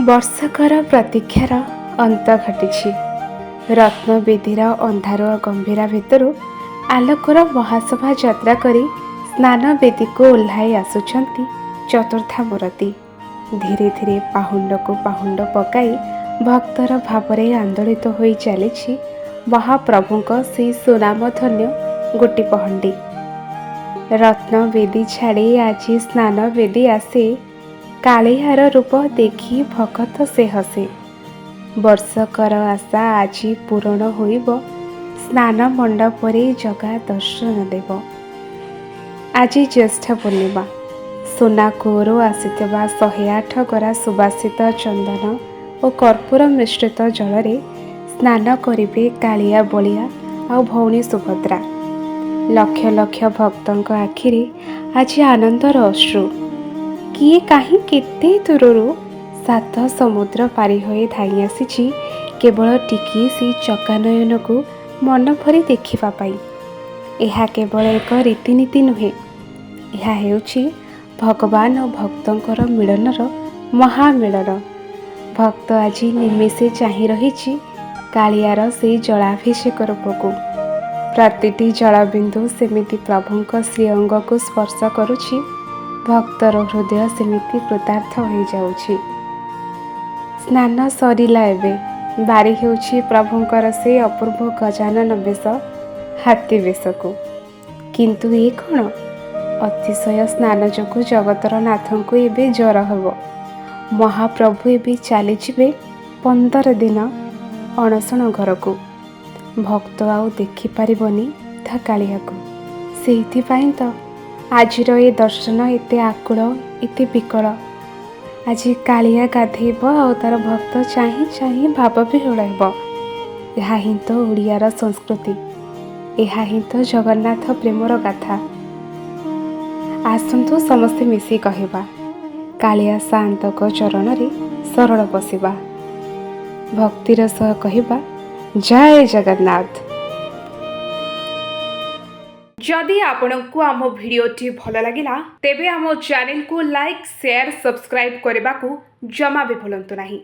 ବର୍ଷକର ପ୍ରତୀକ୍ଷାର ଅନ୍ତ ଘଟିଛି। ରତ୍ନବେଦୀର ଅନ୍ଧାରୁଆ ଗମ୍ଭୀରା ଭିତରୁ ଆଲୋକର ମହାସଭା ଯାତ୍ରା କରି ସ୍ନାନ ବେଦୀକୁ ଓହ୍ଲାଇ ଆସୁଛନ୍ତି ଚତୁର୍ଦ୍ଧାମୂରତି। ଧୀରେ ଧୀରେ ପାହୁଣ୍ଡକୁ ପାହୁଣ୍ଡ ପକାଇ ଭକ୍ତର ଭାବରେ ଆନ୍ଦୋଳିତ ହୋଇ ଚାଲିଛି ମହାପ୍ରଭୁଙ୍କ ସେହି ସୁନାମଧନ୍ୟ ଗୋଟି ପହଣ୍ଡି। ରତ୍ନବେଦୀ ଛାଡ଼ି ଆଜି ସ୍ନାନ ବେଦୀ ଆସେ, କାଳିଆର ରୂପ ଦେଖି ଭକତ ସେ ହସେ। ବର୍ଷକର ଆଶା ଆଜି ପୂରଣ ହୋଇବ, ସ୍ନାନ ମଣ୍ଡପରେ ଜଗା ଦର୍ଶନ ଦେବ। ଆଜି ଜ୍ୟେଷ୍ଠ ପୂର୍ଣ୍ଣିମା। ସୁନା କୂଅରୁ ଆସିଥିବା 108 ଗରା ସୁବାସିତ ଚନ୍ଦନ ଓ କର୍ପୂର ମିଶ୍ରିତ ଜଳରେ ସ୍ନାନ କରିବେ କାଳିଆ ବଳିଆ ଆଉ ଭଉଣୀ ସୁଭଦ୍ରା। ଲକ୍ଷ ଲକ୍ଷ ଭକ୍ତଙ୍କ ଆଖିରେ ଆଜି ଆନନ୍ଦର ଅଶ୍ରୁ। କିଏ କାହିଁ କେତେ ଦୂରରୁ 7 ସମୁଦ୍ର ପାରି ହୋଇ ଧାଇଁ ଆସିଛି କେବଳ ଟିକିଏ ସେଇ ଚକାନୟନକୁ ମନ ଭରି ଦେଖିବା ପାଇଁ। ଏହା କେବଳ ଏକ ରୀତିନୀତି ନୁହେଁ, ଏହା ହେଉଛି ଭଗବାନ ଓ ଭକ୍ତଙ୍କର ମିଳନର ମହାମିଳନ। ଭକ୍ତ ଆଜି ନିମେଷେ ଚାହିଁ ରହିଛି କାଳିଆର ସେଇ ଜଳାଭିଷେକ ରୂପକୁ। ପ୍ରତିଟି ଜଳବିନ୍ଦୁ ସେମିତି ପ୍ରଭୁଙ୍କ ଶ୍ରୀଅଙ୍ଗକୁ ସ୍ପର୍ଶ କରୁଛି, ଭକ୍ତର ହୃଦୟ ସେମିତି କୃତାର୍ଥ ହୋଇଯାଉଛି। ସ୍ନାନ ସରିଲା, ଏବେ ବାରି ହେଉଛି ପ୍ରଭୁଙ୍କର ସେ ଅପୂର୍ବ ଗଜାନନ ବେଶ, ହାତୀ ବେଶକୁ। କିନ୍ତୁ ଏ କ'ଣ? ଅତିଶୟ ସ୍ନାନ ଯୋଗୁଁ ଜଗତର ନାଥଙ୍କୁ ଏବେ ଜ୍ୱର ହେବ। ମହାପ୍ରଭୁ ଏବେ ଚାଲିଯିବେ 15 ଦିନ ଅଣସଣ ଘରକୁ। ଭକ୍ତ ଆଉ ଦେଖିପାରିବନି ତା କାଳିଆକୁ। ସେଇଥିପାଇଁ ତ ଆଜିର ଏ ଦର୍ଶନ ଏତେ ଆକୁଳ, ଏତେ ବିକଳ। ଆଜି କାଳିଆ ଗାଧେଇବ ଆଉ ତାର ଭକ୍ତ ଚାହିଁ ଚାହିଁ ଭାବ ବିହ୍ୱଳ ହେବ। ଏହା ହିଁ ତ ଓଡ଼ିଆର ସଂସ୍କୃତି, ଏହା ହିଁ ତ ଜଗନ୍ନାଥ ପ୍ରେମର ଗାଥା। ଆସନ୍ତୁ ସମସ୍ତେ ମିଶି କହିବା, କାଳିଆ ସାଆନ୍ତଙ୍କ ଚରଣରେ ଶରଣ ପଶିବା। ଭକ୍ତିର ସହ କହିବା, ଜୟ ଜଗନ୍ନାଥ। जदि आपंक आम भिडटी भल लगा तेब आम चैनल को लाइक, शेयर, सब्सक्राइब करने को जमा भी भूलु नहीं।